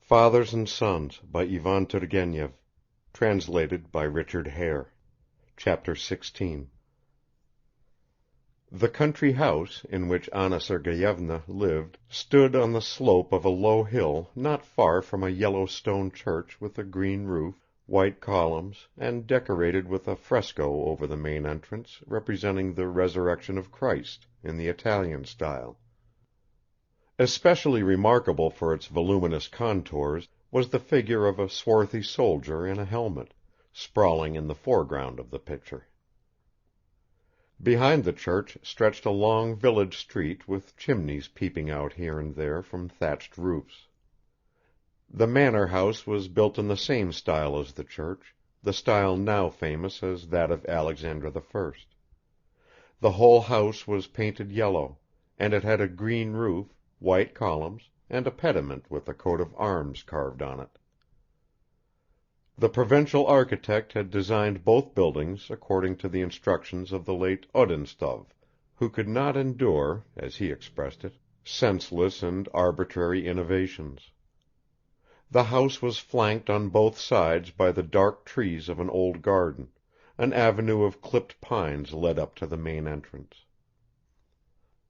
Fathers and Sons by Ivan Turgenev, translated by Richard Hare. Chapter 16. The country house in which Anna Sergeyevna lived stood on the slope of a low hill not far from a yellow stone church with a green roof, white columns, and decorated with a fresco over the main entrance representing the Resurrection of Christ in the Italian style. Especially remarkable for its voluminous contours was the figure of a swarthy soldier in a helmet, sprawling in the foreground of the picture. Behind the church stretched a long village street with chimneys peeping out here and there from thatched roofs. The manor house was built in the same style as the church, the style now famous as that of Alexander I. The whole house was painted yellow, and it had a green roof, white columns, and a pediment with a coat of arms carved on it. The provincial architect had designed both buildings according to the instructions of the late Odintsov, who could not endure, as he expressed it, senseless and arbitrary innovations. The house was flanked on both sides by the dark trees of an old garden, an avenue of clipped pines led up to the main entrance.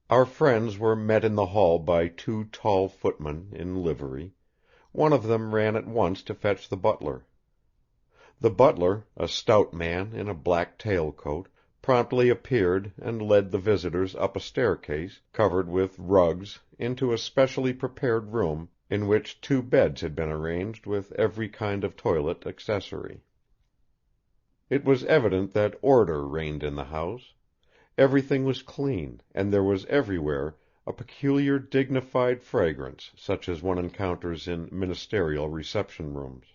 Our friends were met in the hall by two tall footmen in livery. One of them ran at once to fetch the butler. The butler, a stout man in a black tail-coat, promptly appeared and led the visitors up a staircase, covered with rugs, into a specially prepared room in which two beds had been arranged with every kind of toilet accessory. It was evident that order reigned in the house. Everything was clean, and there was everywhere a peculiar dignified fragrance such as one encounters in ministerial reception rooms.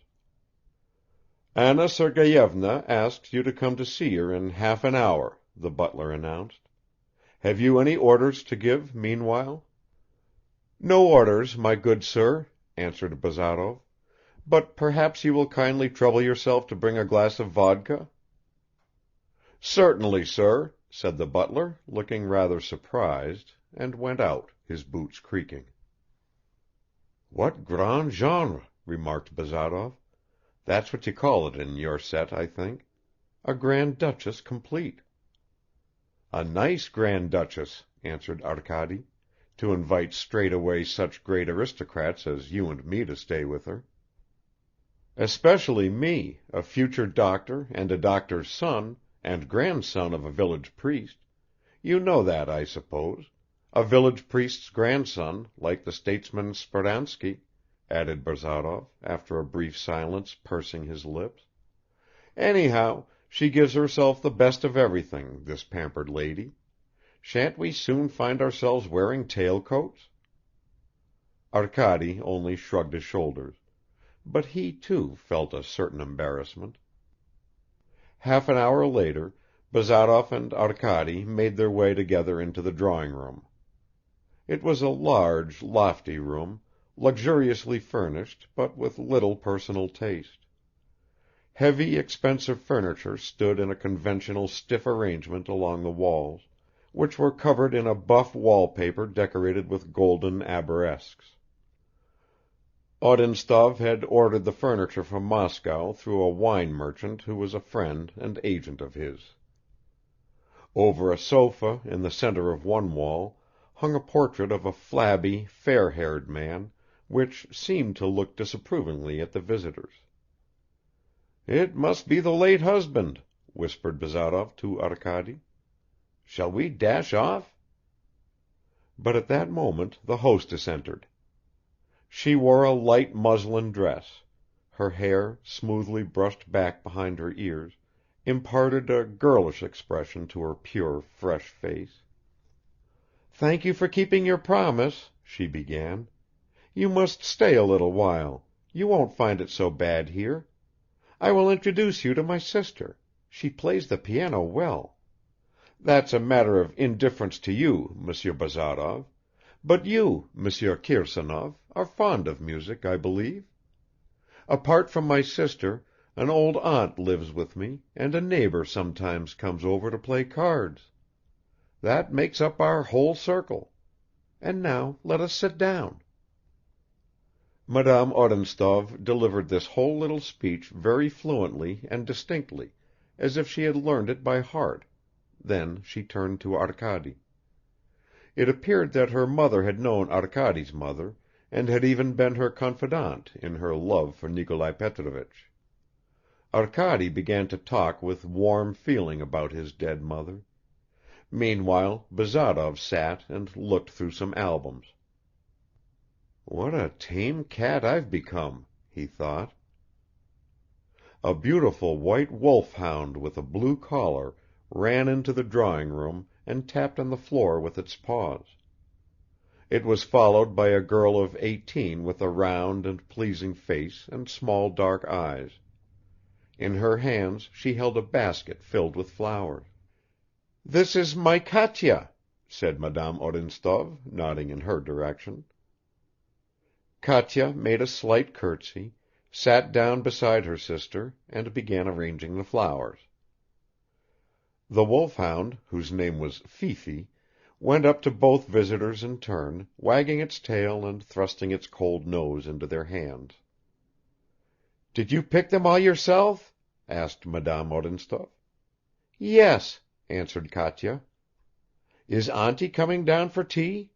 "Anna Sergeyevna asks you to come to see her in half an hour," the butler announced. "Have you any orders to give meanwhile?" "No orders, my good sir," answered Bazarov, "but perhaps you will kindly trouble yourself to bring a glass of vodka?" "Certainly, sir," said the butler, looking rather surprised, and went out, his boots creaking. "What grand genre," remarked Bazarov. "That's what you call it in your set, I think. A Grand Duchess complete." "A nice Grand Duchess," answered Arkady, "to invite straightaway such great aristocrats as you and me to stay with her." "Especially me, a future doctor and a doctor's son, and grandson of a village priest. You know that, I suppose. A village priest's grandson, like the statesman Speransky," added Bazarov, after a brief silence, pursing his lips. "Anyhow, she gives herself the best of everything, this pampered lady. Shan't we soon find ourselves wearing tail-coats?" Arkady only shrugged his shoulders, but he, too, felt a certain embarrassment. Half an hour later, Bazarov and Arkady made their way together into the drawing-room. It was a large, lofty room, luxuriously furnished but with little personal taste. Heavy, expensive furniture stood in a conventional stiff arrangement along the walls, which were covered in a buff wall-paper decorated with golden arabesques. Odintsov had ordered the furniture from Moscow through a wine merchant who was a friend and agent of his. Over a sofa in the center of one wall hung a portrait of a flabby, fair-haired man, which seemed to look disapprovingly at the visitors. "It must be the late husband," whispered Bazarov to Arkady. "Shall we dash off?" But at that moment the hostess entered. She wore a light muslin dress; her hair, smoothly brushed back behind her ears, imparted a girlish expression to her pure, fresh face. "Thank you for keeping your promise," she began. "You must stay a little while; you won't find it so bad here. I will introduce you to my sister; she plays the piano well. That's a matter of indifference to you, Monsieur Bazarov, but you, Monsieur Kirsanov, are fond of music, I believe. Apart from my sister, an old aunt lives with me, and a neighbor sometimes comes over to play cards. That makes up our whole circle. And now let us sit down." Madame Odintsov delivered this whole little speech very fluently and distinctly, as if she had learned it by heart. Then she turned to Arkady. It appeared that her mother had known Arkady's mother, and had even been her confidante in her love for Nikolai Petrovich. Arkady began to talk with warm feeling about his dead mother. Meanwhile Bazarov sat and looked through some albums. "What a tame cat I've become," he thought. A beautiful white wolfhound with a blue collar ran into the drawing room and tapped on the floor with its paws. It was followed by a girl of 18 with a round and pleasing face and small dark eyes. In her hands she held a basket filled with flowers. "This is my Katya," said Madame Odintsov, nodding in her direction. Katya made a slight curtsy, sat down beside her sister, and began arranging the flowers. The wolfhound, whose name was Fifi, went up to both visitors in turn, wagging its tail and thrusting its cold nose into their hands. "Did you pick them all yourself?" asked Madame Odintsov. "Yes," answered Katya. "Is Auntie coming down for tea?"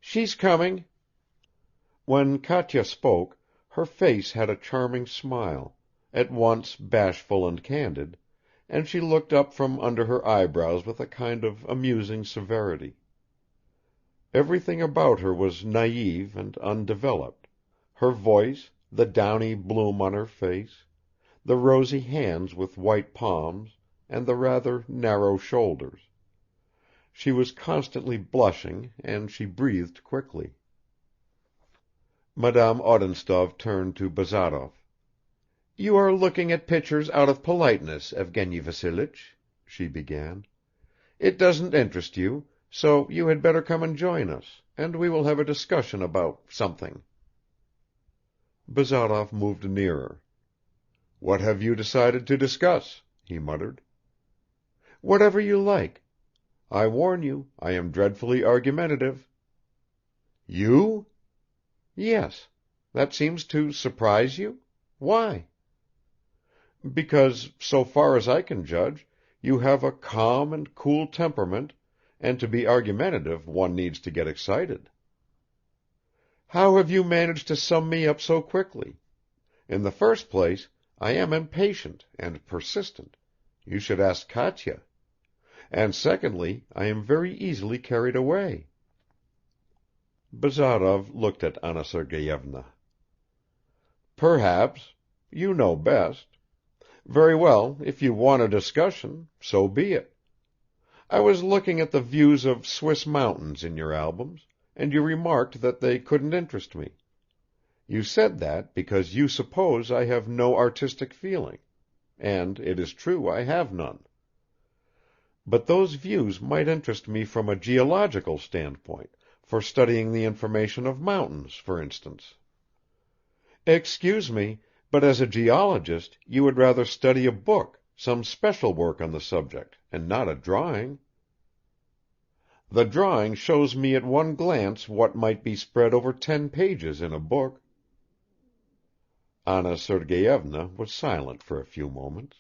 "She's coming." When Katya spoke, her face had a charming smile, at once bashful and candid, and she looked up from under her eyebrows with a kind of amusing severity. Everything about her was naive and undeveloped, her voice, the downy bloom on her face, the rosy hands with white palms and the rather narrow shoulders. She was constantly blushing and she breathed quickly. Madame Odintsov turned to Bazarov. "You are looking at pictures out of politeness, Evgeny Vassilich," she began. "It doesn't interest you, so you had better come and join us, and we will have a discussion about something." Bazarov moved nearer. "What have you decided to discuss?" he muttered. "Whatever you like. I warn you, I am dreadfully argumentative." "You?" "Yes. That seems to surprise you? Why?" "Because, so far as I can judge, you have a calm and cool temperament, and to be argumentative one needs to get excited." "How have you managed to sum me up so quickly? In the first place, I am impatient and persistent; you should ask Katya. And secondly, I am very easily carried away." Bazarov looked at Anna Sergeyevna. "Perhaps. You know best. Very well, if you want a discussion, so be it. I was looking at the views of Swiss mountains in your albums, and you remarked that they couldn't interest me. You said that because you suppose I have no artistic feeling, and it is true I have none. But those views might interest me from a geological standpoint, for studying the information of mountains, for instance." "Excuse me, but as a geologist you would rather study a book, some special work on the subject, and not a drawing." "The drawing shows me at one glance what might be spread over 10 pages in a book." Anna Sergeyevna was silent for a few moments.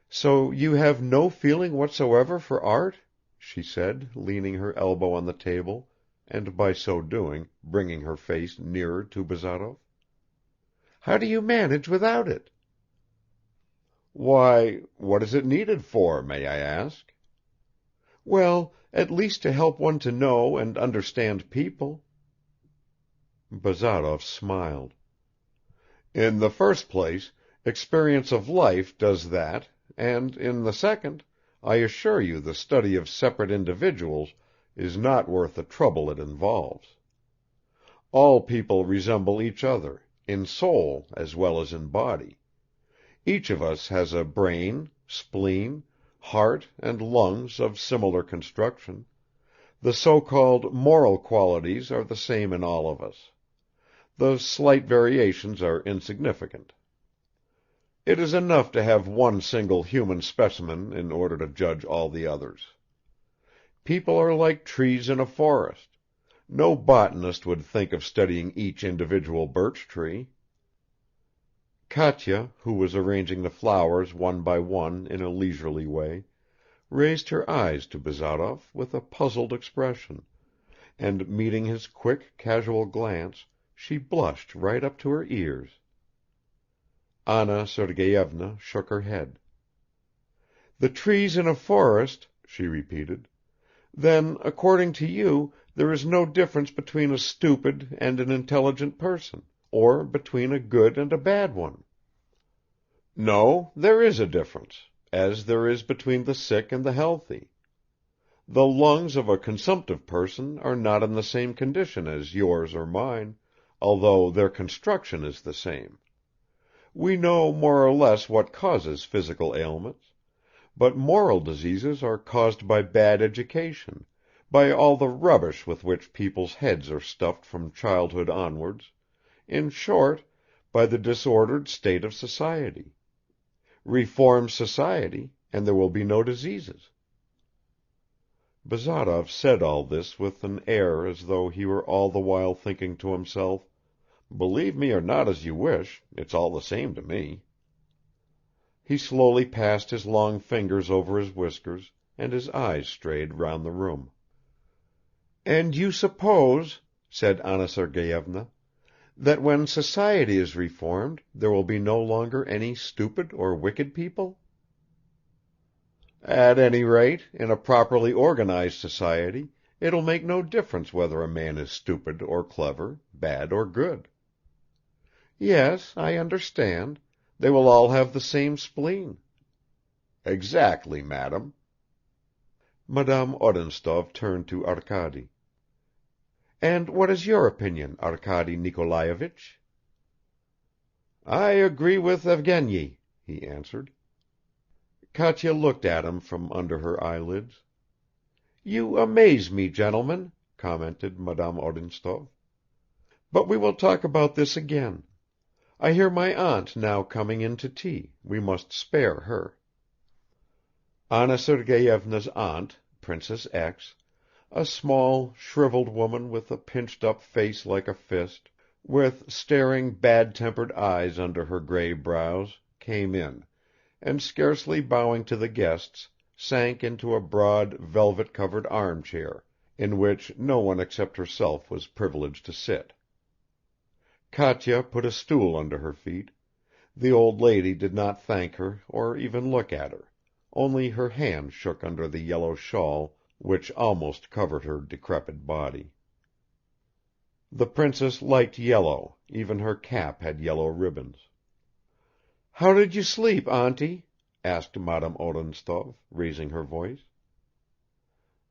"So you have no feeling whatsoever for art?" she said, leaning her elbow on the table and by so doing bringing her face nearer to Bazarov. "How do you manage without it?" "Why, what is it needed for, may I ask?" "Well, at least to help one to know and understand people." Bazarov smiled. "In the first place, experience of life does that, and in the second, I assure you the study of separate individuals is not worth the trouble it involves. All people resemble each other, in soul as well as in body. Each of us has a brain, spleen, heart and lungs of similar construction; the so-called moral qualities are the same in all of us. The slight variations are insignificant. It is enough to have one single human specimen in order to judge all the others. People are like trees in a forest; No botanist would think of studying each individual birch tree." Katya, who was arranging the flowers one by one in a leisurely way, raised her eyes to Bazarov with a puzzled expression, and meeting his quick, casual glance, she blushed right up to her ears. Anna Sergeyevna shook her head. "The trees in a forest," she repeated. "Then, according to you, there is no difference between a stupid and an intelligent person, or between a good and a bad one." "No, there is a difference, as there is between the sick and the healthy. The lungs of a consumptive person are not in the same condition as yours or mine, although their construction is the same. We know more or less what causes physical ailments, but moral diseases are caused by bad education, by all the rubbish with which people's heads are stuffed from childhood onwards, in short, by the disordered state of society. Reform society, and there will be no diseases." Bazarov said all this with an air as though he were all the while thinking to himself, "Believe me or not as you wish, it's all the same to me." He slowly passed his long fingers over his whiskers, and his eyes strayed round the room. "And you suppose," said Anna Sergeyevna, "that when society is reformed there will be no longer any stupid or wicked people?" "At any rate, in a properly organized society it'll make no difference whether a man is stupid or clever, bad or good." "Yes, I understand. They will all have the same spleen." "Exactly, madam." Madame Odintsov turned to Arkady. "And what is your opinion, Arkady Nikolayevich?" "I agree with Evgeny," he answered. Katya looked at him from under her eyelids. "You amaze me, gentlemen," commented Madame Odintsov. "But we will talk about this again. I hear my aunt now coming in to tea; we must spare her." Anna Sergeyevna's aunt, Princess X., a small, shriveled woman with a pinched-up face like a fist, with staring bad-tempered eyes under her grey brows, came in, and scarcely bowing to the guests, sank into a broad velvet-covered armchair, in which no one except herself was privileged to sit. Katya put a stool under her feet; the old lady did not thank her or even look at her, only her hand shook under the yellow shawl which almost covered her decrepit body. The princess liked yellow, even her cap had yellow ribbons. "How did you sleep, auntie?" asked Madame Odintsov, raising her voice.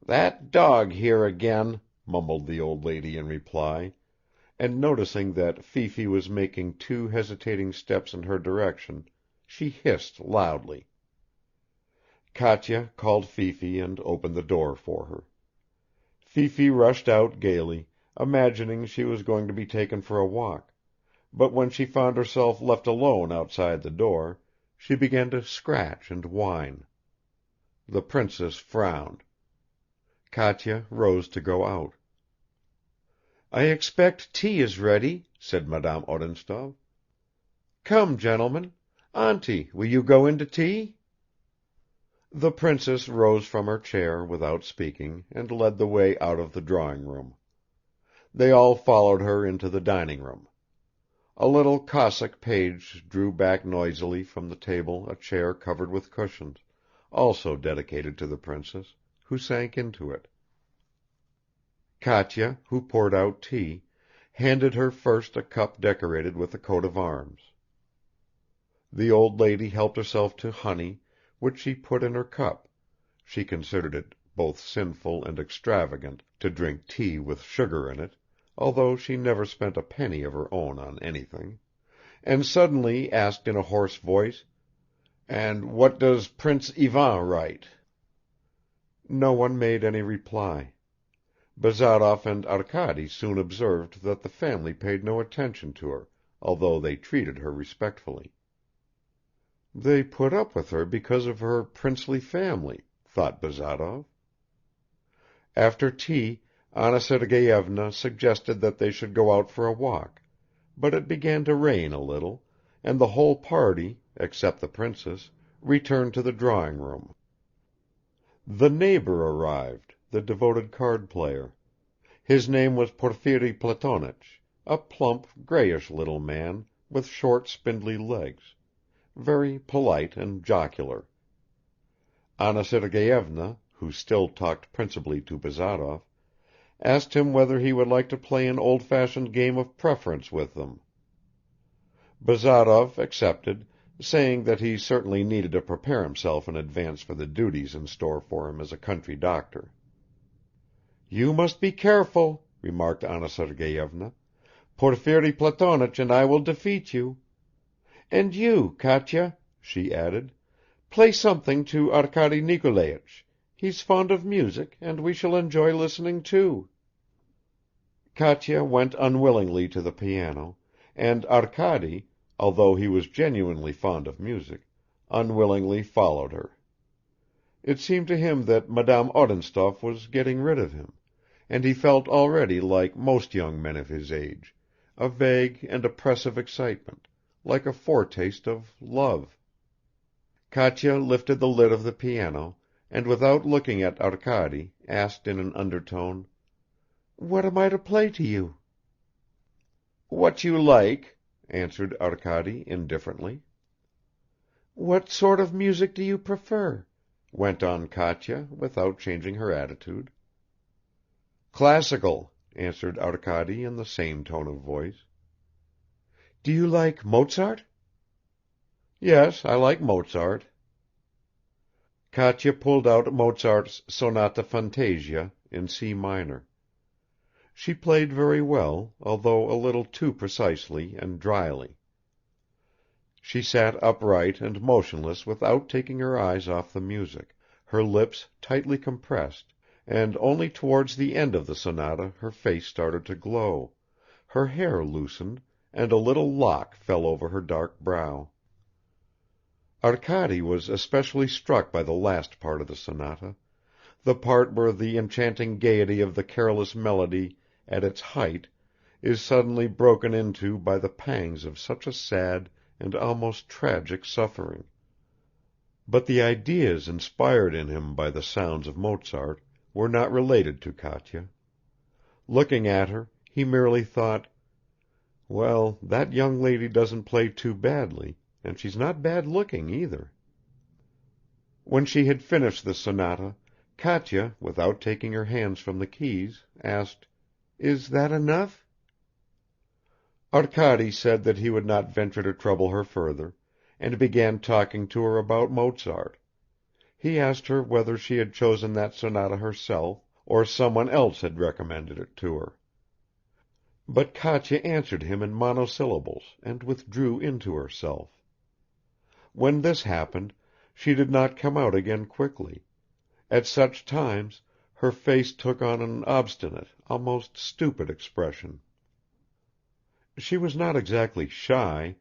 "That dog here again," mumbled the old lady in reply, and noticing that Fifi was making 2 hesitating steps in her direction, she hissed loudly. Katya called Fifi and opened the door for her. Fifi rushed out gaily, imagining she was going to be taken for a walk, but when she found herself left alone outside the door, she began to scratch and whine. The princess frowned. Katya rose to go out. "I expect tea is ready," said Madame Odintsov. "Come, gentlemen. Auntie, will you go in to tea?" The princess rose from her chair without speaking and led the way out of the drawing room. They all followed her into the dining room. A little Cossack page drew back noisily from the table a chair covered with cushions, also dedicated to the princess, who sank into it. Katya, who poured out tea, handed her first a cup decorated with a coat of arms. The old lady helped herself to honey, which she put in her cup; she considered it both sinful and extravagant to drink tea with sugar in it, although she never spent a penny of her own on anything, and suddenly asked in a hoarse voice, "And what does Prince Ivan write?" No one made any reply. Bazarov and Arkady soon observed that the family paid no attention to her, although they treated her respectfully. "They put up with her because of her princely family," thought Bazarov. After tea Anna Sergeyevna suggested that they should go out for a walk, but it began to rain a little, and the whole party, except the princess, returned to the drawing room. The neighbor arrived, the devoted card player. His name was Porfiri Platonich, a plump, grayish little man, with short spindly legs, very polite and jocular. Anna Sergeyevna, who still talked principally to Bazarov, asked him whether he would like to play an old-fashioned game of preference with them. Bazarov accepted, saying that he certainly needed to prepare himself in advance for the duties in store for him as a country doctor. "You must be careful," remarked Anna Sergeyevna. "Porfiri Platonich and I will defeat you. And you, Katya," she added, "play something to Arkady Nikolaich. He's fond of music, and we shall enjoy listening too." Katya went unwillingly to the piano, and Arkady, although he was genuinely fond of music, unwillingly followed her. It seemed to him that Madame Odintsov was getting rid of him, and he felt already like most young men of his age, a vague and oppressive excitement, like a foretaste of love. Katya lifted the lid of the piano, and without looking at Arkady, asked in an undertone, "What am I to play to you?" "What you like," answered Arkady indifferently. "What sort of music do you prefer?" went on Katya, without changing her attitude. "Classical," answered Arkady in the same tone of voice. "Do you like Mozart?" "Yes, I like Mozart." Katya pulled out Mozart's Sonata Fantasia in C minor. She played very well, although a little too precisely and dryly. She sat upright and motionless without taking her eyes off the music, her lips tightly compressed, and only towards the end of the sonata her face started to glow, her hair loosened, and a little lock fell over her dark brow. Arkady was especially struck by the last part of the sonata, the part where the enchanting gaiety of the careless melody at its height is suddenly broken into by the pangs of such a sad and almost tragic suffering. But the ideas inspired in him by the sounds of Mozart were not related to Katya. Looking at her, he merely thought, "Well, that young lady doesn't play too badly, and she's not bad looking either." When she had finished the sonata, Katya, without taking her hands from the keys, asked, "Is that enough?" Arkady said that he would not venture to trouble her further, and began talking to her about Mozart. He asked her whether she had chosen that sonata herself, or someone else had recommended it to her. But Katya answered him in monosyllables and withdrew into herself. When this happened, she did not come out again quickly; at such times her face took on an obstinate, almost stupid expression. She was not exactly shy,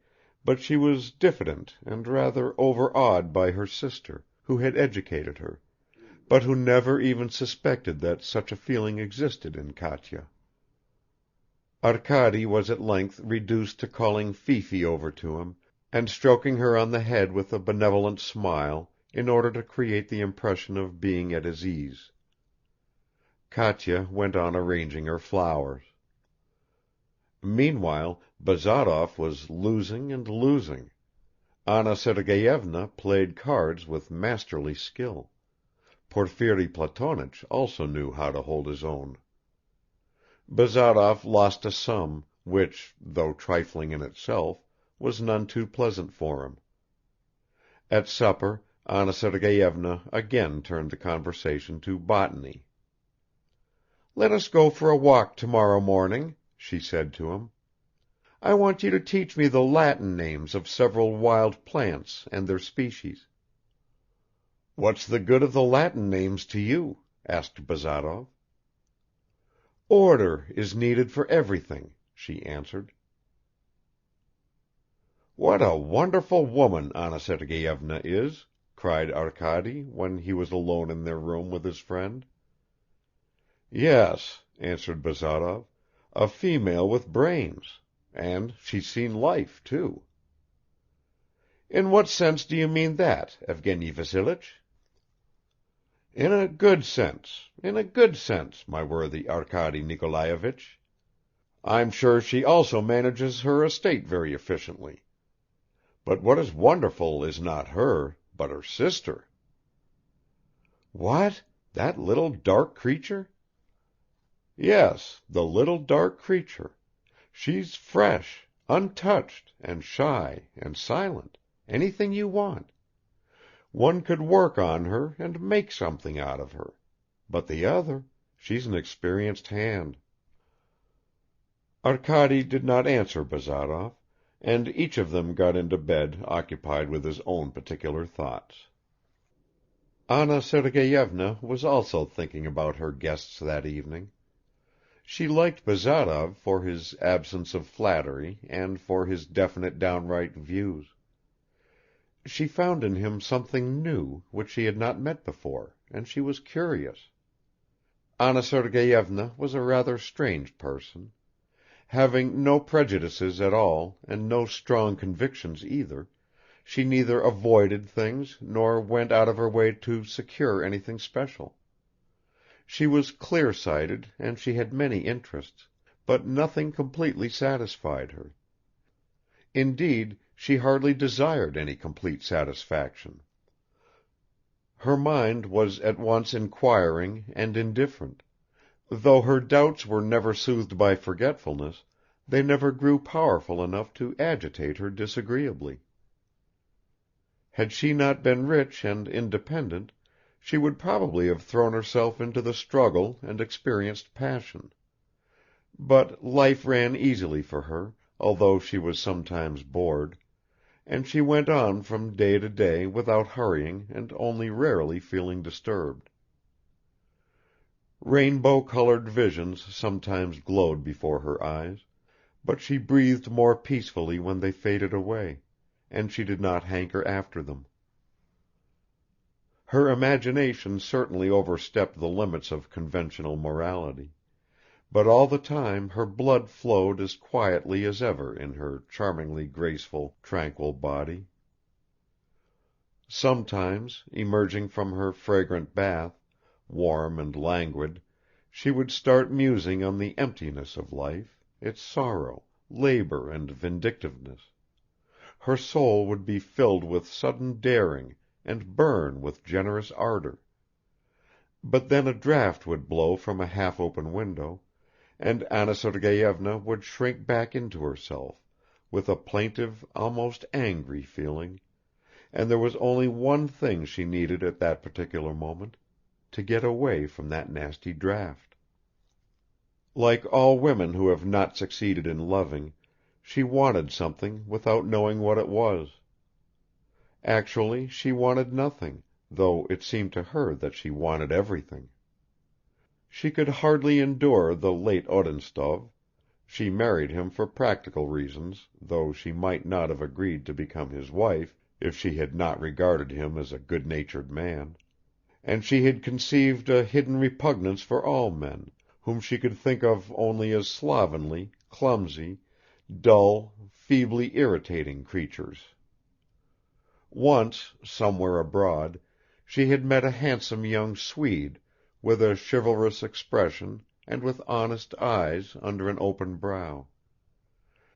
but she was diffident and rather overawed by her sister, who had educated her, but who never even suspected that such a feeling existed in Katya. Arkady was at length reduced to calling Fifi over to him and stroking her on the head with a benevolent smile in order to create the impression of being at his ease. Katya went on arranging her flowers. Meanwhile Bazarov was losing and losing. Anna Sergeyevna played cards with masterly skill. Porfiri Platonich also knew how to hold his own. Bazarov lost a sum, which, though trifling in itself, was none too pleasant for him. At supper Anna Sergeyevna again turned the conversation to botany. "Let us go for a walk tomorrow morning," she said to him. "I want you to teach me the Latin names of several wild plants and their species." "What's the good of the Latin names to you?" asked Bazarov. "Order is needed for everything," she answered. "What a wonderful woman Anna Sergeyevna is!" cried Arkady when he was alone in their room with his friend. "Yes, answered Bazarov. "A female with brains. And she's seen life, too." "In what sense do you mean that, Evgeny Vassilich?" "In a good sense, in a good sense, my worthy Arkady Nikolayevich. I'm sure she also manages her estate very efficiently. But what is wonderful is not her, but her sister." "What? That little dark creature?" "Yes, the little dark creature. She's fresh, untouched, and shy and silent, anything you want. One could work on her and make something out of her. But the other, she's an experienced hand." Arkady did not answer Bazarov, and each of them got into bed occupied with his own particular thoughts. Anna Sergeyevna was also thinking about her guests that evening. She liked Bazarov for his absence of flattery and for his definite downright views. She found in him something new, which she had not met before, and she was curious. Anna Sergeyevna was a rather strange person. Having no prejudices at all and no strong convictions either, she neither avoided things nor went out of her way to secure anything special. She was clear-sighted and she had many interests, but nothing completely satisfied her. Indeed, she hardly desired any complete satisfaction. Her mind was at once inquiring and indifferent; though her doubts were never soothed by forgetfulness, they never grew powerful enough to agitate her disagreeably. Had she not been rich and independent, she would probably have thrown herself into the struggle and experienced passion. But life ran easily for her, although she was sometimes bored, and she went on from day to day without hurrying and only rarely feeling disturbed. Rainbow-colored visions sometimes glowed before her eyes, but she breathed more peacefully when they faded away, and she did not hanker after them. Her imagination certainly overstepped the limits of conventional morality, but all the time her blood flowed as quietly as ever in her charmingly graceful, tranquil body. Sometimes, emerging from her fragrant bath, warm and languid, she would start musing on the emptiness of life, its sorrow, labor and vindictiveness; her soul would be filled with sudden daring and burn with generous ardor. But then a draught would blow from a half-open window, and Anna Sergeyevna would shrink back into herself, with a plaintive, almost angry feeling, and there was only one thing she needed at that particular moment: to get away from that nasty draught. Like all women who have not succeeded in loving, she wanted something without knowing what it was. Actually she wanted nothing, though it seemed to her that she wanted everything. She could hardly endure the late Odintsov; she married him for practical reasons, though she might not have agreed to become his wife if she had not regarded him as a good-natured man; and she had conceived a hidden repugnance for all men, whom she could think of only as slovenly, clumsy, dull, feebly irritating creatures. Once, somewhere abroad, she had met a handsome young Swede, with a chivalrous expression and with honest eyes under an open brow.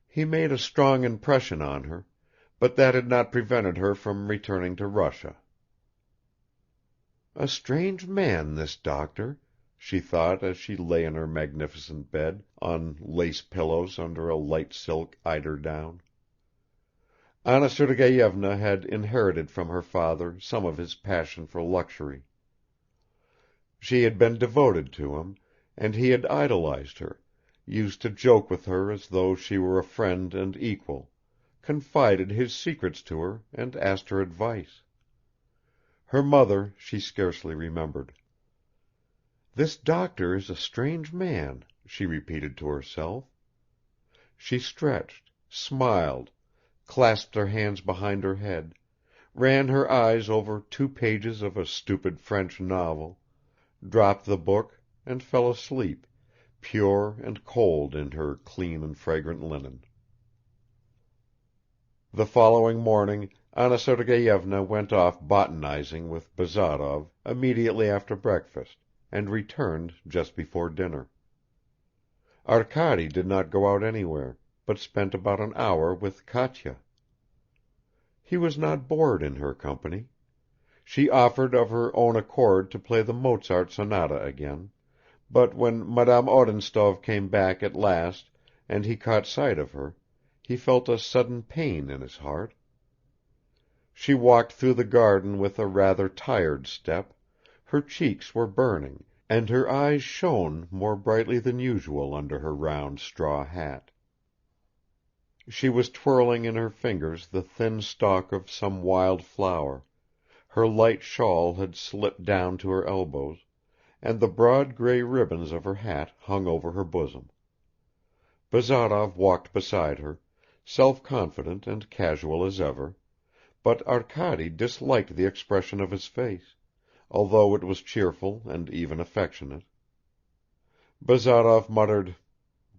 He made a strong impression on her, but that had not prevented her from returning to Russia. "A strange man, this doctor," she thought as she lay in her magnificent bed, on lace pillows under a light silk eiderdown. Anna Sergeyevna had inherited from her father some of his passion for luxury. She had been devoted to him, and he had idolized her, used to joke with her as though she were a friend and equal, confided his secrets to her and asked her advice. Her mother she scarcely remembered. "This doctor is a strange man," she repeated to herself. She stretched, smiled, clasped her hands behind her head, ran her eyes over 2 pages of a stupid French novel, dropped the book and fell asleep, pure and cold in her clean and fragrant linen. The following morning Anna Sergeyevna went off botanizing with Bazarov immediately after breakfast and returned just before dinner. Arkady did not go out anywhere, but spent about an hour with Katya. He was not bored in her company. She offered of her own accord to play the Mozart sonata again, but when Madame Odintsov came back at last and he caught sight of her, he felt a sudden pain in his heart. She walked through the garden with a rather tired step, her cheeks were burning, and her eyes shone more brightly than usual under her round straw hat. She was twirling in her fingers the thin stalk of some wild flower, her light shawl had slipped down to her elbows, and the broad grey ribbons of her hat hung over her bosom. Bazarov walked beside her, self-confident and casual as ever, but Arkady disliked the expression of his face, although it was cheerful and even affectionate. Bazarov muttered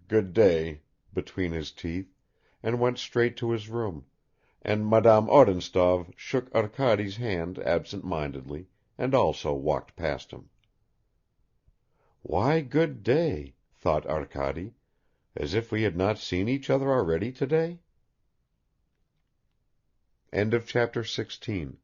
"Good day" between his teeth and went straight to his room, and Madame Odintsov shook Arkady's hand absent-mindedly and also walked past him. "Why good day?" thought Arkady, "as if we had not seen each other already today?" Chapter 17